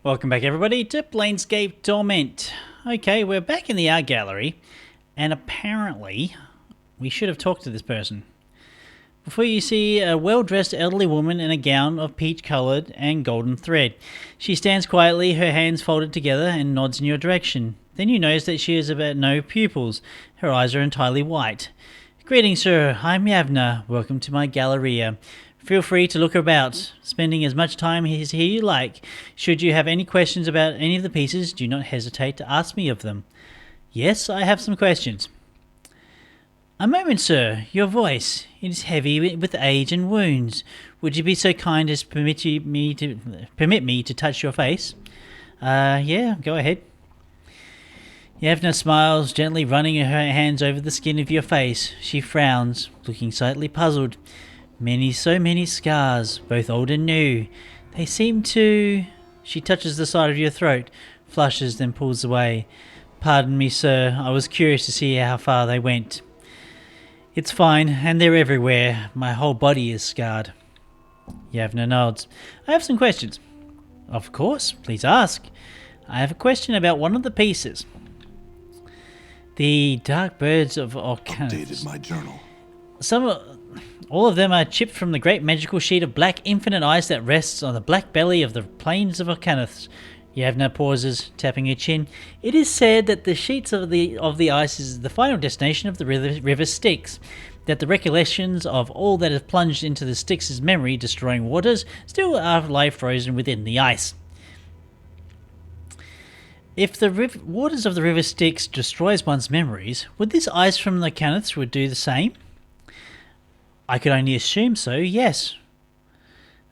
Welcome back everybody to Planescape Torment. Okay, we're back in the art gallery, and apparently we should have talked to this person. Before you see a well-dressed elderly woman in a gown of peach-coloured and golden thread. She stands quietly, her hands folded together, and nods in your direction. Then you notice that she has about no pupils. Her eyes are entirely white. Greetings, sir. I'm Yavna. Welcome to my galleria. Feel free to look about, spending as much time as here you like. Should you have any questions about any of the pieces, do not hesitate to ask me of them. Yes, I have some questions. A moment, sir. Your voice. It is heavy with age and wounds. Would you be so kind as permit me to touch your face? Yeah, go ahead. Yavna smiles, gently running her hands over the skin of your face. She frowns, looking slightly puzzled. So many scars, both old and new. They seem to... She touches the side of your throat, flushes, then pulls away. Pardon me, sir. I was curious to see how far they went. It's fine, and they're everywhere. My whole body is scarred. Yavna nods. I have some questions. Of course, please ask. I have a question about one of the pieces. The Dark Birds of Orcanus. Updated my journal. All of them are chipped from the great magical sheet of black infinite ice that rests on the black belly of the plains of Orcanus. Yavna pauses, tapping her chin. It is said that the sheets of the ice is the final destination of the river Styx, that the recollections of all that has plunged into the Styx's memory, destroying waters, still lie frozen within the ice. If the waters of the river Styx destroys one's memories, would this ice from the Orcanus would do the same? I could only assume so, yes.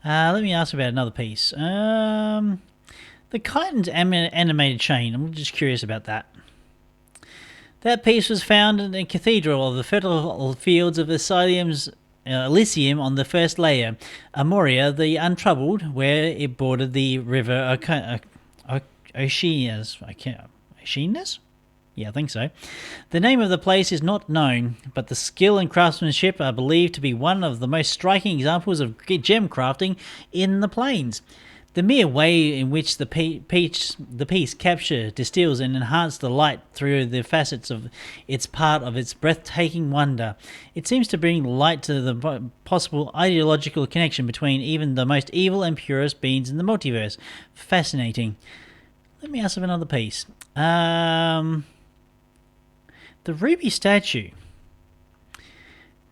Let me ask about another piece. The Chitin's animated chain. I'm just curious about that. That piece was found in the cathedral of the fertile fields of Elysium on the first layer, Amoria the Untroubled, where it bordered the river Oceanus. Oceanus? Yeah, I think so. The name of the place is not known, but the skill and craftsmanship are believed to be one of the most striking examples of gem crafting in the plains. The mere way in which the piece captures, distills, and enhances the light through the facets of its part of its breathtaking wonder. It seems to bring light to the possible ideological connection between even the most evil and purest beings in the multiverse. Fascinating. Let me ask of another piece. The ruby statue.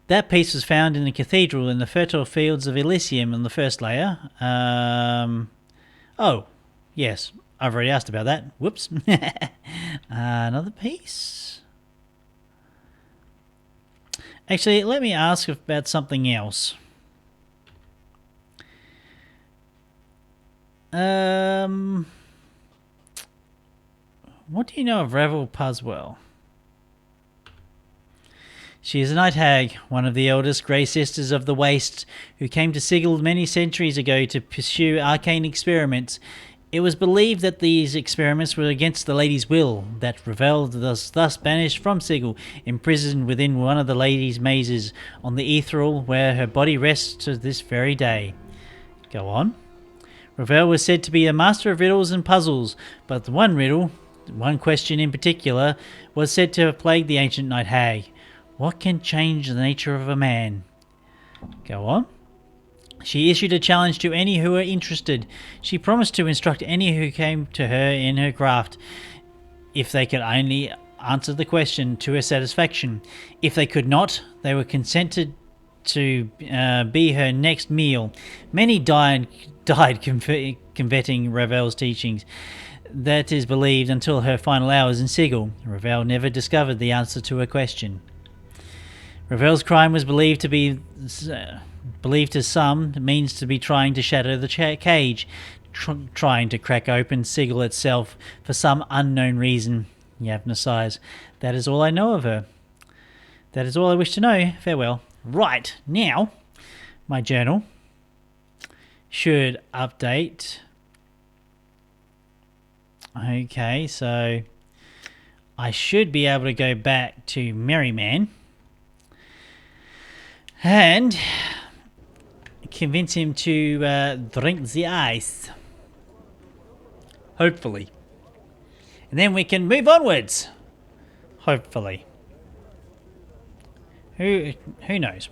That piece was found in a cathedral in the fertile fields of Elysium on the first layer. Oh, yes, I've already asked about that. Whoops. Another piece. Actually, let me ask about something else. What do you know of Revel Puswell? She is a night hag, one of the eldest Grey Sisters of the Waste, who came to Sigil many centuries ago to pursue arcane experiments. It was believed that these experiments were against the lady's will, that Revel was thus banished from Sigil, imprisoned within one of the lady's mazes on the ethereal, where her body rests to this very day. Go on. Revel was said to be a master of riddles and puzzles, but one question in particular, was said to have plagued the ancient night hag. What can change the nature of a man? Go on. She issued a challenge to any who were interested. She promised to instruct any who came to her in her craft, if they could only answer the question to her satisfaction. If they could not, they were consented to be her next meal. Many died converting Ravel's teachings. That is believed until her final hours in Sigil. Ravel never discovered the answer to her question. Ravel's crime was believed to some means to be trying to shatter the cage, trying to crack open Sigil itself for some unknown reason. Yavna sighs. That is all I know of her. That is all I wish to know. Farewell. Right, now, my journal should update. Okay, so I should be able to go back to Merryman and convince him to drink the ice. Hopefully. And then we can move onwards. Hopefully. Who knows?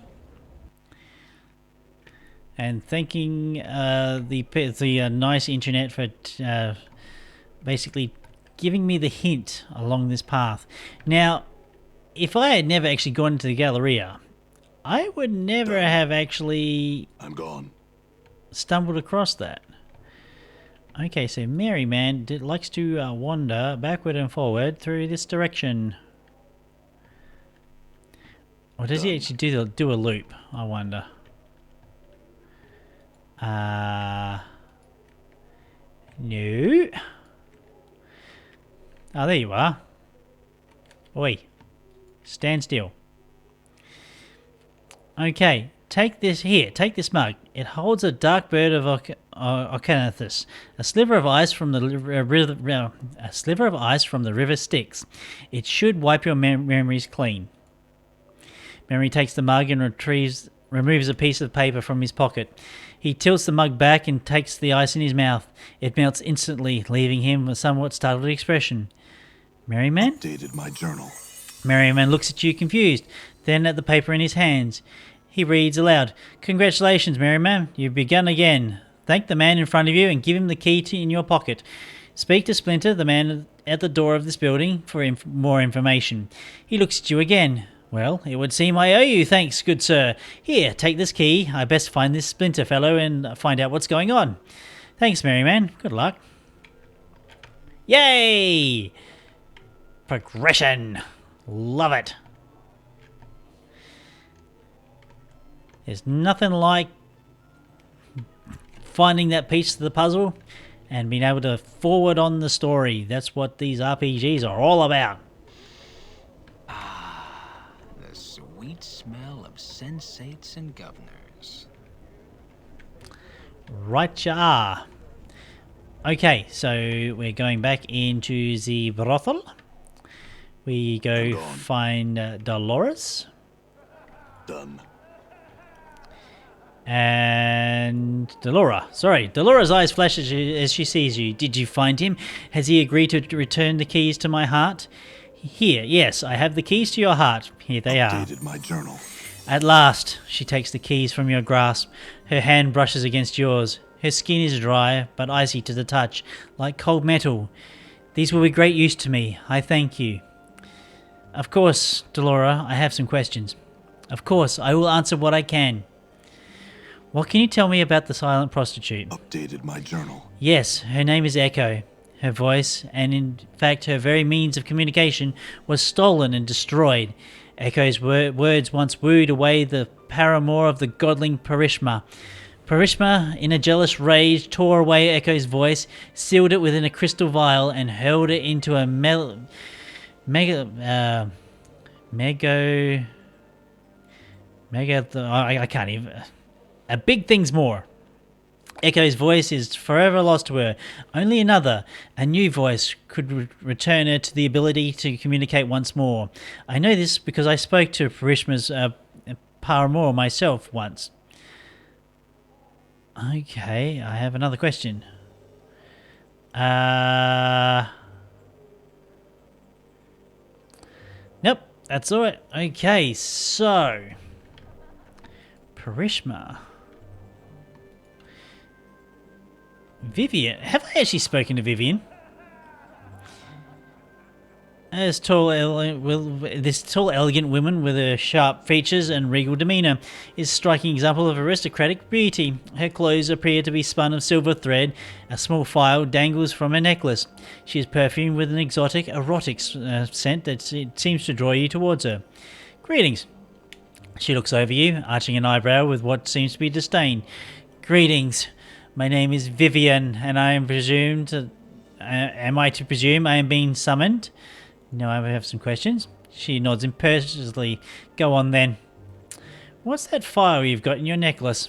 And thanking the nice internet for basically giving me the hint along this path. Now, if I had never actually gone into the Galleria, I would never have actually stumbled across that. Okay, so Merryman likes to wander backward and forward through this direction. Or does he actually do a loop, I wonder? No. Oh, there you are. Oi. Stand still. Okay, take this mug. It holds a dark bird of Ocanathus, a sliver of ice from the river Styx. It should wipe your memories clean. Memory takes the mug and removes a piece of paper from his pocket. He tilts the mug back and takes the ice in his mouth. It melts instantly, leaving him a somewhat startled expression. Merryman? Updated my journal. Merryman looks at you confused, then at the paper in his hands. He reads aloud, "Congratulations, Merryman. You've begun again. Thank the man in front of you and give him the key in your pocket. Speak to Splinter, the man at the door of this building, for more information." He looks at you again. "Well, it would seem I owe you thanks, good sir. Here, take this key. I best find this Splinter fellow and find out what's going on." "Thanks, Merryman. Good luck." Yay! Progression. Love it. There's nothing like finding that piece of the puzzle and being able to forward on the story. That's what these RPGs are all about. Ah, the sweet smell of sensates and governors. Right, ya are. Okay, so we're going back into the brothel. We go find Dolores. Done. And Dolores' eyes flash as she sees you. "Did you find him? Has he agreed to return the keys to my heart?" "Here, yes, I have the keys to your heart. Here they are." Updated my journal. At last, she takes the keys from your grasp. Her hand brushes against yours. Her skin is dry, but icy to the touch, like cold metal. "These will be great use to me. I thank you." "Of course, Dolores, I have some questions." "Of course, I will answer what I can." "What can you tell me about the silent prostitute?" Updated my journal. "Yes, her name is Echo. Her voice, and in fact her very means of communication, was stolen and destroyed. Echo's words once wooed away the paramour of the godling Parishma. Parishma, in a jealous rage, tore away Echo's voice, sealed it within a crystal vial, and hurled it into a I can't even... A big thing's more. Echo's voice is forever lost to her. Only another, a new voice, could return her to the ability to communicate once more. I know this because I spoke to Parishma's paramour myself once." Okay, I have another question. Nope, that's all right. Okay, so... Parishma. Vivian. Have I actually spoken to Vivian? This tall, elegant woman with her sharp features and regal demeanour is a striking example of aristocratic beauty. Her clothes appear to be spun of silver thread. A small phial dangles from her necklace. She is perfumed with an exotic, erotic scent that seems to draw you towards her. "Greetings." She looks over you, arching an eyebrow with what seems to be disdain. "Greetings. My name is Vivian, and I am presumed am I to presume I am being summoned?" "No, I have some questions." She nods impetuously. "Go on then." "What's that phial you've got in your necklace?"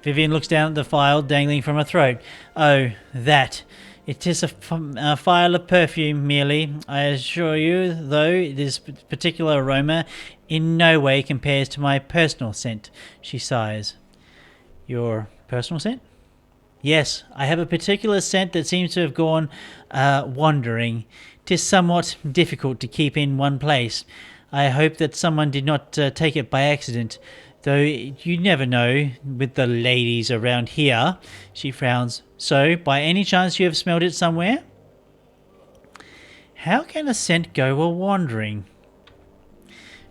Vivian looks down at the phial dangling from her throat. "Oh, that. It is a phial of perfume merely. I assure you, though, this particular aroma in no way compares to my personal scent." She sighs. "Your personal scent?" Yes, I have a particular scent that seems to have gone wandering. 'Tis somewhat difficult to keep in one place. I hope that someone did not take it by accident, though you never know with the ladies around here. She frowns. So, by any chance you have smelled it somewhere? How can a scent go a-wandering?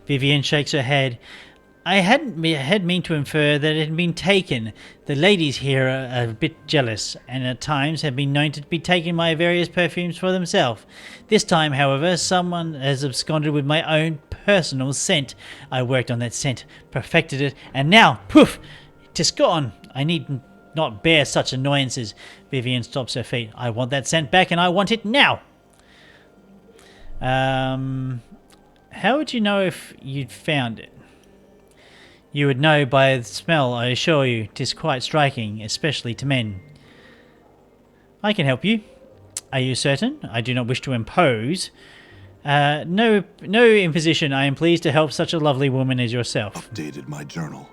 Vivian shakes her head. I had mean to infer that it had been taken. The ladies here are a bit jealous, and at times have been known to be taking my various perfumes for themselves. This time, however, someone has absconded with my own personal scent. I worked on that scent, perfected it, and now, poof, 'tis gone. I need not bear such annoyances. Vivian stops her feet. I want that scent back, and I want it now. How would you know if you'd found it? You would know by the smell, I assure you. 'Tis quite striking, especially to men. I can help you. Are you certain? I do not wish to impose. No imposition. I am pleased to help such a lovely woman as yourself. Updated my journal.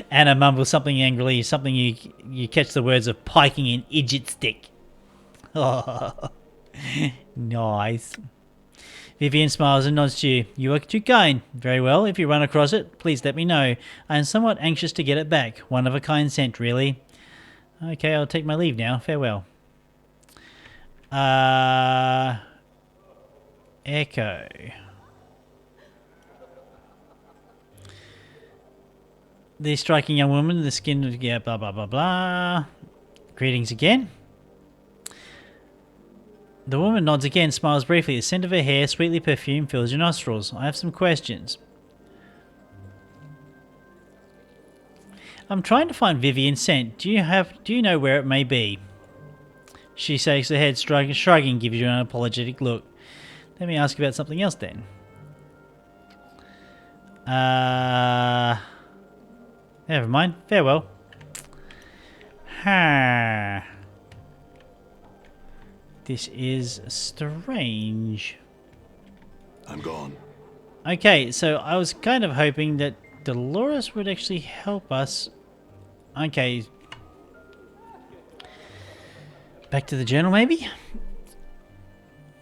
Anna mumbles something angrily, something you catch the words of piking in idjit stick. Oh, nice. Vivian smiles and nods to you. You are too kind. Very well, if you run across it, please let me know. I am somewhat anxious to get it back. One of a kind scent, really. Okay, I'll take my leave now. Farewell. Echo. The striking young woman, the skin, yeah, blah, blah, blah, blah. Greetings again. The woman nods again, smiles briefly. The scent of her hair, sweetly perfumed, fills your nostrils. I have some questions. I'm trying to find Vivian's scent. Do you know where it may be? She shakes her head, shrugging, gives you an apologetic look. Let me ask you about something else then. Never mind. Farewell. Ha. This is strange. I'm gone. Okay, so I was kind of hoping that Dolores would actually help us. Okay. Back to the journal, maybe?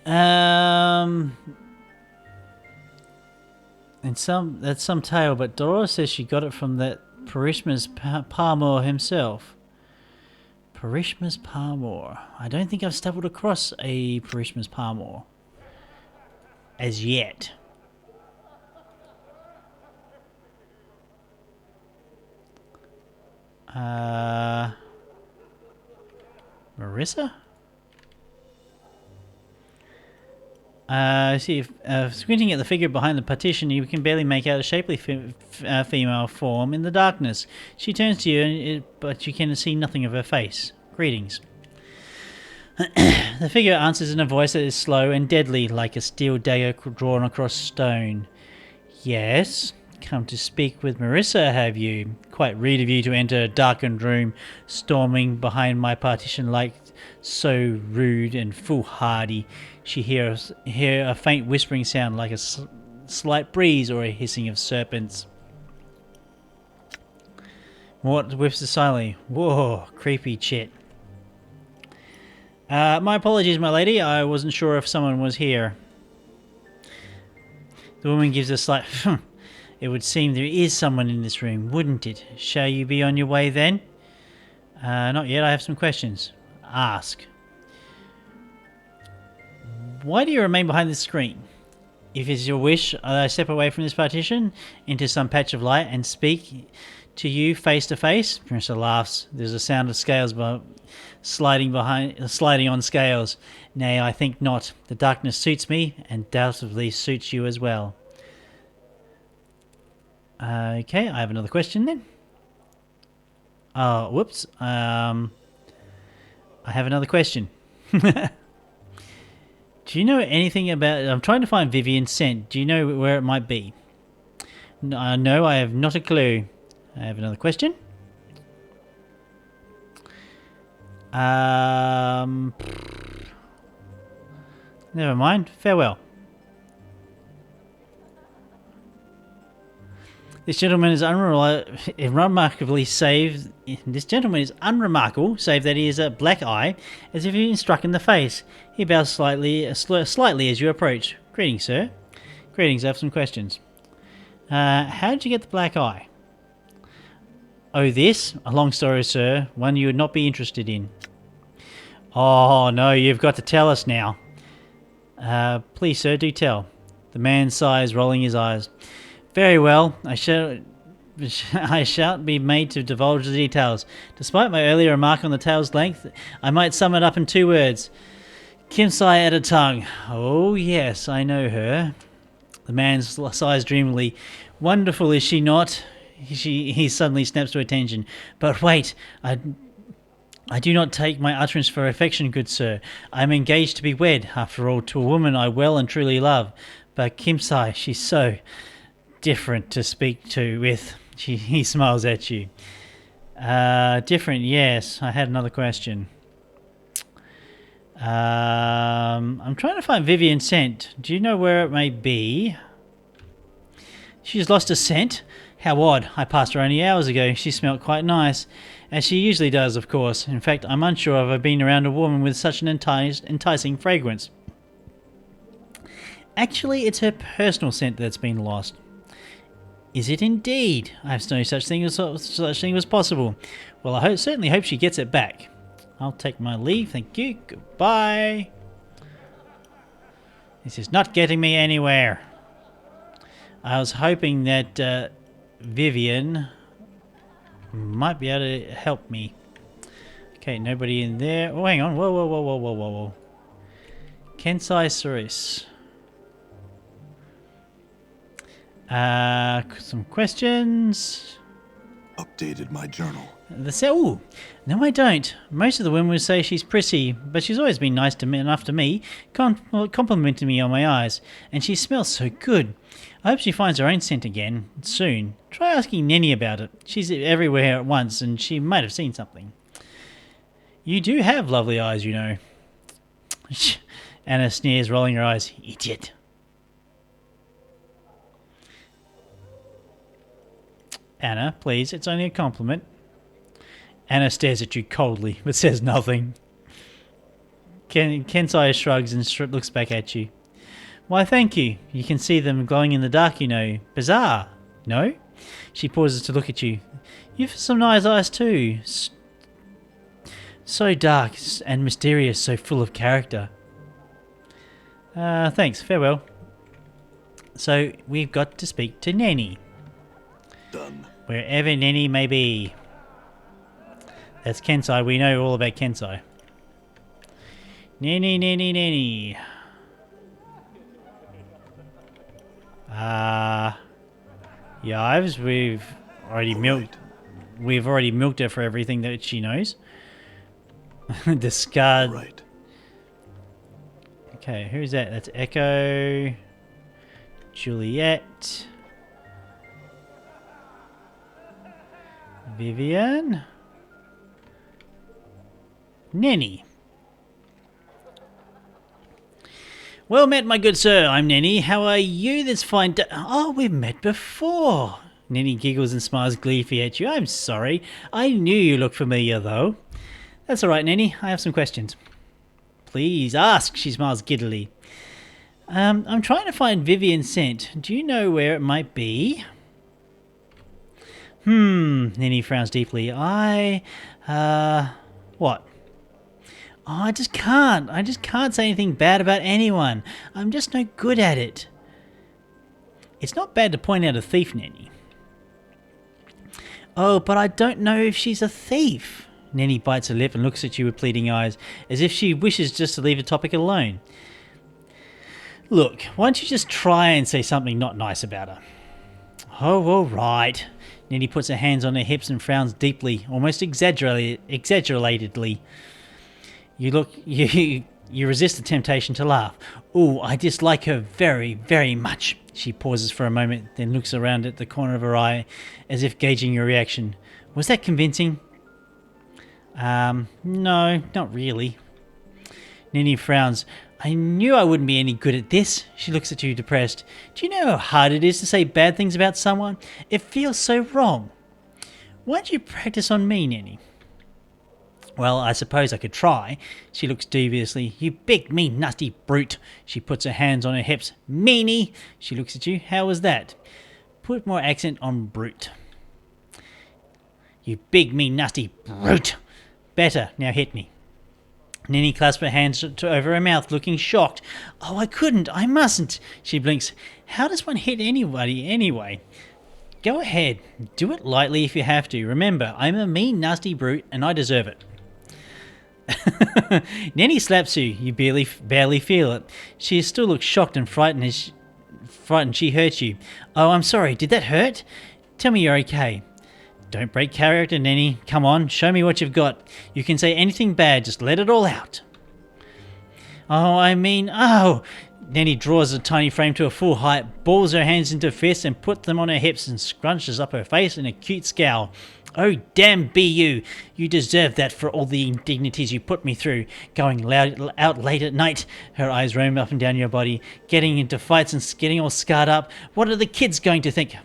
And that's some tale, but Dolores says she got it from that Parishma's Parmor himself. Parishma's Parmor. I don't think I've stumbled across a Parishma's Parmor as yet. Marissa? See, squinting at the figure behind the partition, you can barely make out a shapely female form in the darkness. She turns to you, but you can see nothing of her face. Greetings. The figure answers in a voice that is slow and deadly, like a steel dagger drawn across stone. Yes? Come to speak with Marissa, have you? Quite rude of you to enter a darkened room, storming behind my partition like so rude and foolhardy. She hears a faint whispering sound like a slight breeze or a hissing of serpents. Mort whiffs silently. Whoa, creepy shit. My apologies, my lady. I wasn't sure if someone was here. The woman gives a slight It would seem there is someone in this room, wouldn't it? Shall you be on your way then? Not yet. I have some questions. Ask. Why do you remain behind the screen? If it's your wish, I step away from this partition into some patch of light and speak to you face to face. Marissa laughs. There's a sound of scales sliding on scales. Nay, I think not. The darkness suits me, and doubtlessly suits you as well. Okay, I have another question then. Oh, whoops. I have another question. Do you know anything about... I'm trying to find Vivian's scent. Do you know where it might be? No, I have not a clue. I have another question. Never mind. Farewell. This gentleman is unremarkable, save that he has a black eye, as if he'd been struck in the face. He bows slightly as you approach. Greetings, sir. Greetings, I have some questions. How did you get the black eye? Oh, this? A long story, sir. One you would not be interested in. Oh, no, you've got to tell us now. Please, sir, do tell. The man sighs, rolling his eyes. Very well, I shan't be made to divulge the details. Despite my earlier remark on the tale's length, I might sum it up in 2 words. Kimsai at a tongue. Oh, yes, I know her. The man sighs dreamily. Wonderful, is she not? He suddenly snaps to attention. But wait, I do not take my utterance for affection, good sir. I am engaged to be wed, after all, to a woman I well and truly love. But Kimsai, she's so different to speak to with. He smiles at you. Different, yes. I had another question. I'm trying to find Vivian's scent. Do you know where it may be? She's lost a scent? How odd. I passed her only hours ago. She smelt quite nice. As she usually does, of course. In fact, I'm unsure if I've been around a woman with such an enticing fragrance. Actually, it's her personal scent that's been lost. Is it indeed? I have no such thing as possible. Well, I certainly hope she gets it back. I'll take my leave, thank you. Goodbye. This is not getting me anywhere. I was hoping that Vivian might be able to help me. Okay, nobody in there. Oh, hang on. Whoa. Kensai Cerise. Some questions. Updated my journal. Oh, no, I don't. Most of the women would say she's prissy, but she's always been nice enough to me, complimenting me on my eyes, and she smells so good. I hope she finds her own scent again soon. Try asking Nenny about it. She's everywhere at once, and she might have seen something. You do have lovely eyes, you know. Anna sneers, rolling her eyes. Idiot. Anna, please, it's only a compliment. Anna stares at you coldly, but says nothing. Kensai shrugs and looks back at you. Why, thank you. You can see them glowing in the dark, you know. Bizarre, no? She pauses to look at you. You've some nice eyes too. So dark and mysterious, so full of character. Thanks, farewell. So, we've got to speak to Nenny. Done. Wherever Nenny may be. That's Kensai. We know all about Kensai. Nenny. Yives, we've already milked. We've already milked her for everything that she knows. Discard. Right. Okay, who's that? That's Echo. Juliet. Vivian. Nenny. Well met, my good sir. I'm Nenny. How are you this fine day? Oh, we've met before. Nenny giggles and smiles gleefully at you. I'm sorry. I knew you looked familiar, though. That's all right, Nenny. I have some questions. Please ask, she smiles giddily. I'm trying to find Vivian's scent. Do you know where it might be? Nenny frowns deeply. What? Oh, I just can't say anything bad about anyone. I'm just no good at it. It's not bad to point out a thief, Nenny. Oh, but I don't know if she's a thief. Nenny bites her lip and looks at you with pleading eyes, as if she wishes just to leave the topic alone. Look, why don't you just try and say something not nice about her? Oh, all right. Nenny puts her hands on her hips and frowns deeply, almost exaggeratedly. You resist the temptation to laugh. Ooh, I dislike her very, very much. She pauses for a moment, then looks around at the corner of her eye, as if gauging your reaction. Was that convincing? No, not really. Nenny frowns. I knew I wouldn't be any good at this. She looks at you depressed. Do you know how hard it is to say bad things about someone? It feels so wrong. Why'd you practice on me, Nenny? Well, I suppose I could try. She looks deviously. You big, mean, nasty brute. She puts her hands on her hips. Meanie! She looks at you. How was that? Put more accent on brute. You big, mean, nasty brute. Better. Now hit me. Nenny clasped her hands over her mouth, looking shocked. Oh, I couldn't. I mustn't. She blinks. How does one hit anybody anyway? Go ahead. Do it lightly if you have to. Remember, I'm a mean, nasty brute, and I deserve it. Nenny slaps you. You barely feel it. She still looks shocked and frightened. She hurt you. Oh, I'm sorry. Did that hurt? Tell me you're okay. Don't break character, Nenny. Come on, show me what you've got. You can say anything bad. Just let it all out. Oh. Nenny draws a tiny frame to a full height, balls her hands into fists and puts them on her hips and scrunches up her face in a cute scowl. Oh, damn be you. You deserve that for all the indignities you put me through. Going out late at night. Her eyes roam up and down your body. Getting into fights and getting all scarred up. What are the kids going to think?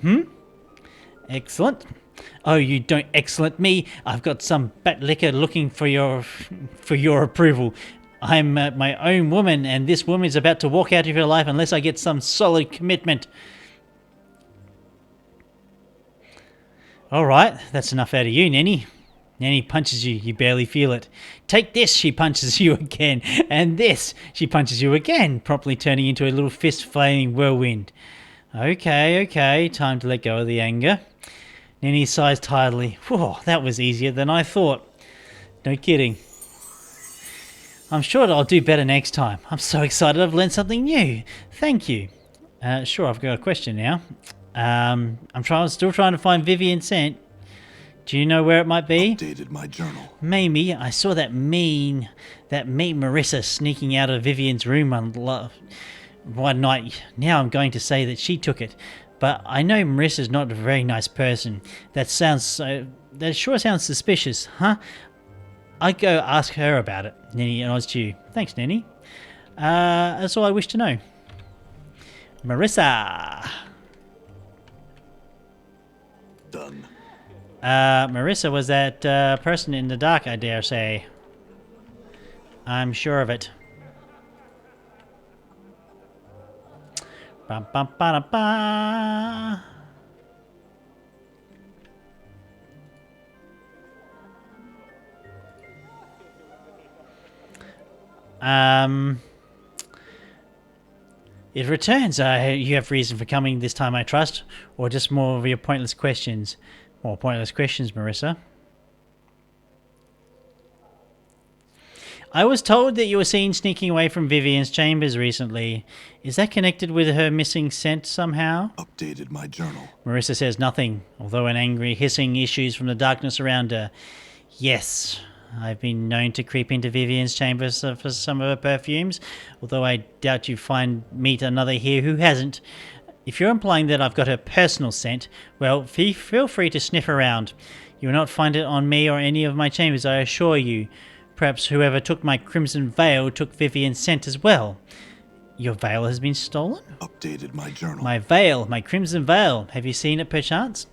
Excellent. Oh, you don't excellent me. I've got some bat liquor looking for your approval. I'm my own woman, and this woman is about to walk out of your life unless I get some solid commitment. All right, that's enough out of you, Nenny. Nenny punches you. You barely feel it. Take this, she punches you again. And this, she punches you again, promptly turning into a little fist-flaming whirlwind. Okay, time to let go of the anger. Nenny sighs tiredly. Whew, that was easier than I thought. No kidding. I'm sure I'll do better next time. I'm so excited I've learned something new. Thank you. Sure, I've got a question now. I'm still trying to find Vivian Scent. Do you know where it might be? Updated my journal. Maybe. I saw that mean Marissa sneaking out of Vivian's room one night. Now I'm going to say that she took it. But I know Marissa's not a very nice person. That sure sounds suspicious, huh? I'd go ask her about it. Nenny nods to you. Thanks, Nenny. That's all I wish to know. Marissa. Done. Marissa was that person in the dark, I dare say. I'm sure of it. Bum, bum, ba, ba. It returns. You have reason for coming this time, I trust, or just more of your pointless questions. More pointless questions, Marissa. I was told that you were seen sneaking away from Vivian's chambers recently. Is that connected with her missing scent somehow? Updated my journal. Marissa says nothing, although an angry hissing issues from the darkness around her. Yes, I've been known to creep into Vivian's chambers for some of her perfumes, although I doubt you meet another here who hasn't. If you're implying that I've got her personal scent, well, feel free to sniff around. You will not find it on me or any of my chambers, I assure you. Perhaps whoever took my crimson veil took Vivian's scent as well. Your veil has been stolen? Updated my journal. My veil, my crimson veil. Have you seen it perchance?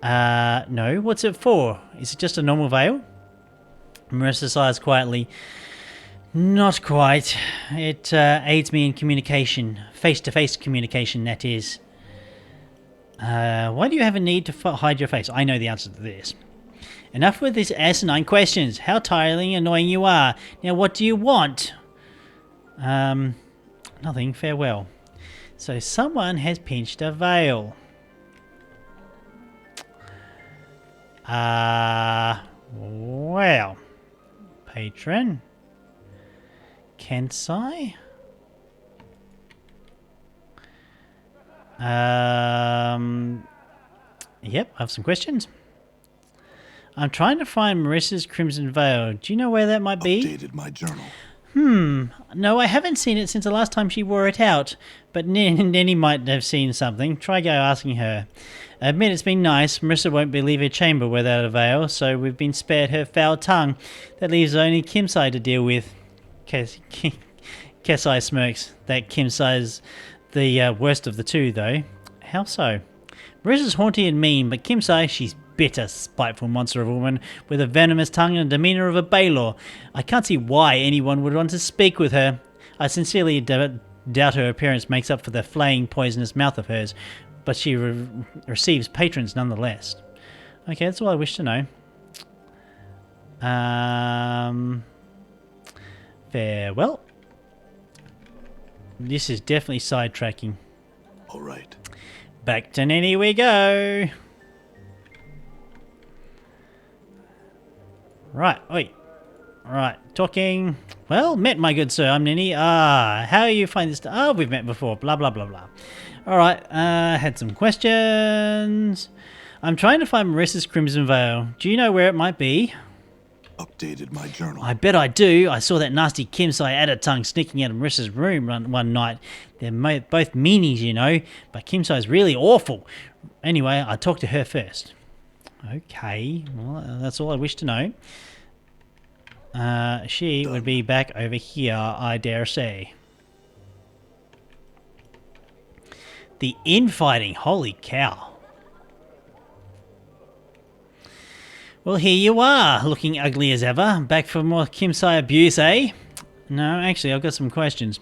No. What's it for? Is it just a normal veil? Marissa sighs quietly. Not quite. It aids me in communication. Face-to-face communication, that is. Why do you have a need to hide your face? I know the answer to this. Enough with these asinine questions. How tiring and annoying you are. Now what do you want? Nothing. Farewell. So someone has pinched a veil. Well. Patron. Kensai? Yep, I have some questions. I'm trying to find Marissa's crimson veil. Do you know where that might be? Updated my journal. No, I haven't seen it since the last time she wore it out. But Nenny might have seen something. Try go asking her. I admit it's been nice. Marissa won't leave her chamber without a veil, so we've been spared her foul tongue. That leaves only Kimsai to deal with. Kesai smirks. That Kimsai's the worst of the two, though. How so? Marissa's haughty and mean, but Kimsai, she's bitter, spiteful monster of a woman with a venomous tongue and demeanour of a Baylor. I can't see why anyone would want to speak with her. I sincerely doubt her appearance makes up for the flaying, poisonous mouth of hers, but she receives patrons nonetheless. Okay, that's all I wish to know. Farewell. This is definitely sidetracking. All right. Back to Nini we go. Right, oi. Right, talking. Well, met, my good sir. I'm Nini. How you find this? We've met before. Blah, blah, blah, blah. All right, had some questions. I'm trying to find Marissa's Crimson Veil. Do you know where it might be? Updated my journal. I bet I do. I saw that nasty Kimsai Adatung sneaking out of Marissa's room one night. They're both meanies, you know, but Kimsai's really awful. Anyway, I talked to her first. Okay, well, that's all I wish to know. She would be back over here, I dare say. The infighting, holy cow. Well, here you are, looking ugly as ever. Back for more Kimsai abuse, eh? No, actually, I've got some questions.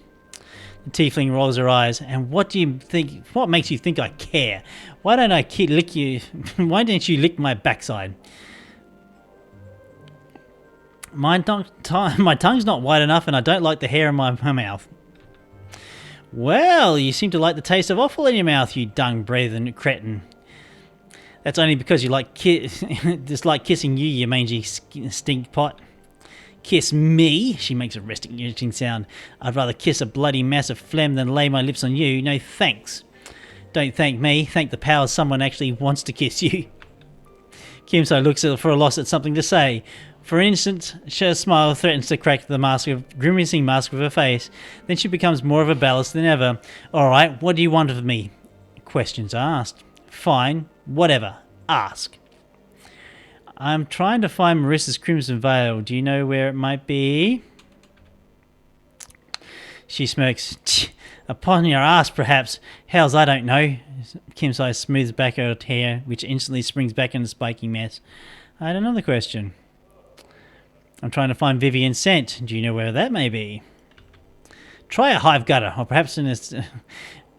The tiefling rolls her eyes. And what do you think? What makes you think I care? Why don't I lick you? Why don't you lick my backside? My tongue's not wide enough, and I don't like the hair in my mouth. Well, you seem to like the taste of offal in your mouth, you dung-breathing cretin. That's only because you like just like kissing you, you mangy stink pot. Kiss me? She makes a resting sound. I'd rather kiss a bloody mass of phlegm than lay my lips on you. No thanks. Don't thank me. Thank the powers someone actually wants to kiss you. Kimsai looks for a loss at something to say. For an instant, her smile threatens to crack the grimacing mask of her face. Then she becomes more of a ballast than ever. All right, what do you want of me? Questions asked. Fine, whatever. Ask. I'm trying to find Marissa's Crimson Veil. Do you know where it might be? She smirks. Upon your ass, perhaps. Hells, I don't know. Kimsai smooths back her hair, which instantly springs back in a spiky mess. I had another question. I'm trying to find Vivian's scent. Do you know where that may be? Try a hive gutter, or perhaps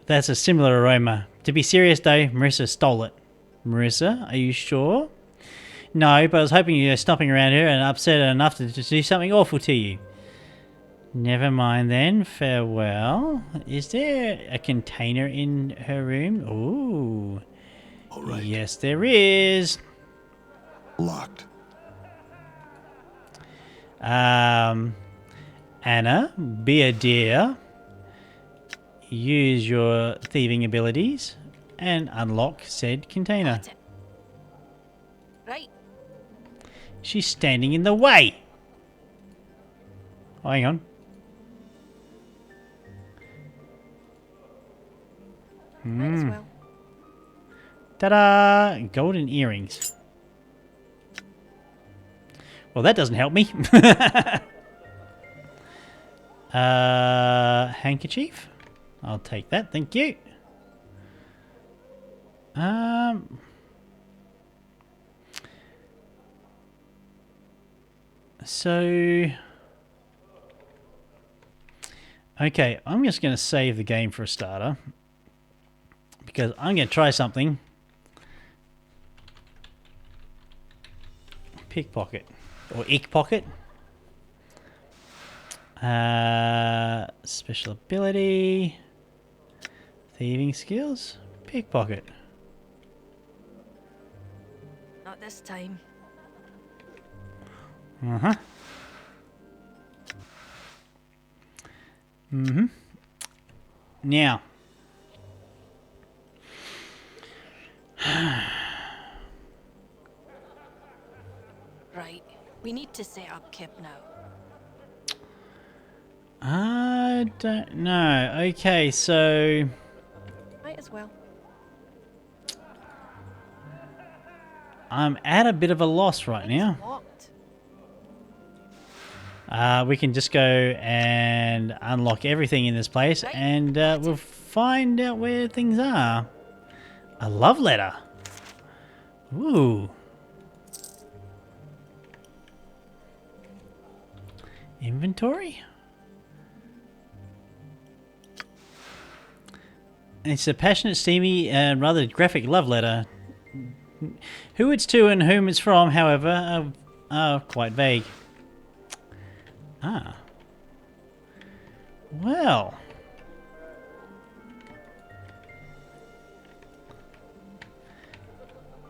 that's a similar aroma. To be serious, though, Marissa stole it. Marissa, are you sure? No, but I was hoping you were stomping around her and upset her enough to do something awful to you. Never mind then. Farewell. Is there a container in her room? Ooh. All right. Yes, there is. Locked. Anna, be a dear. Use your thieving abilities and unlock said container. Right. She's standing in the way. Oh, hang on. Might as well. Ta-da! Golden earrings. Well, that doesn't help me. Handkerchief. I'll take that, thank you. So... Okay, I'm just going to save the game for a starter. Because I'm going to try something. Pickpocket. Or pickpocket. Special ability. Thieving skills. Pickpocket. Not this time. Uh-huh. Mm-hmm. Now. Right. We need to set up Kip now. I don't know. Okay, so... Might as well. I'm at a bit of a loss right now. Locked. We can just go and unlock everything in this place, and we'll find out where things are. A love letter. Ooh. Inventory? It's a passionate, steamy, and rather graphic love letter. Who it's to and whom it's from, however, are quite vague. Ah. Well.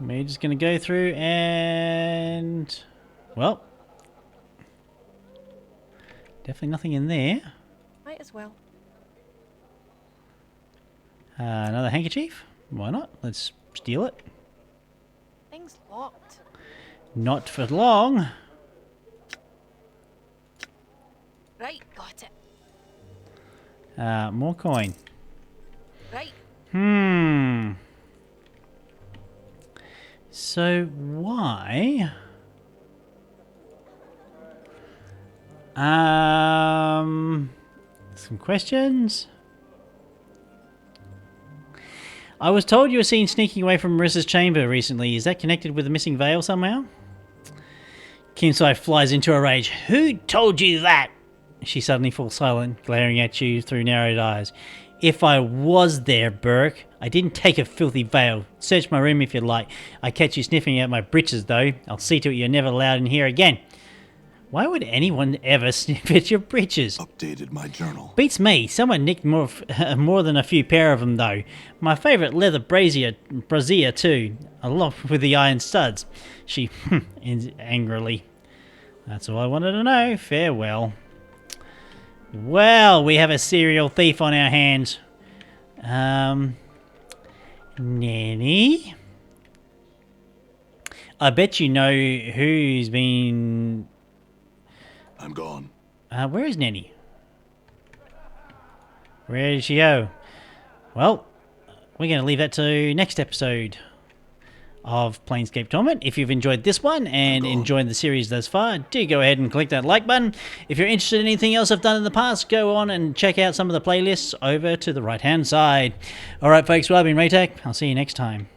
We're just going to go through and... Well. Definitely nothing in there. Might as well. Another handkerchief? Why not? Let's steal it. Thing's locked. Not for long. Right, got it. More coin. Right. So why? Some questions. I was told you were seen sneaking away from Marissa's chamber recently. Is that connected with the missing veil somehow? Kimsai flies into a rage. Who told you that? She suddenly falls silent, glaring at you through narrowed eyes. If I was there, Burke, I didn't take a filthy veil. Search my room if you like. I catch you sniffing at my breeches, though. I'll see to it you're never allowed in here again. Why would anyone ever sniff at your breeches? Updated my journal. Beats me. Someone nicked more than a few pair of them, though. My favourite leather brazier too, along with the iron studs. She angrily. That's all I wanted to know. Farewell. Well, we have a serial thief on our hands. Nanny? I bet you know who's been... I'm gone. Where is Nanny? Where did she go? Well, we're going to leave that to next episode of Planescape Torment. If you've enjoyed this one and enjoyed the series thus far, do go ahead and click that like button. If you're interested in anything else I've done in the past, go on and check out some of the playlists over to the right hand side. Alright folks, well I've been Raetac. I'll see you next time.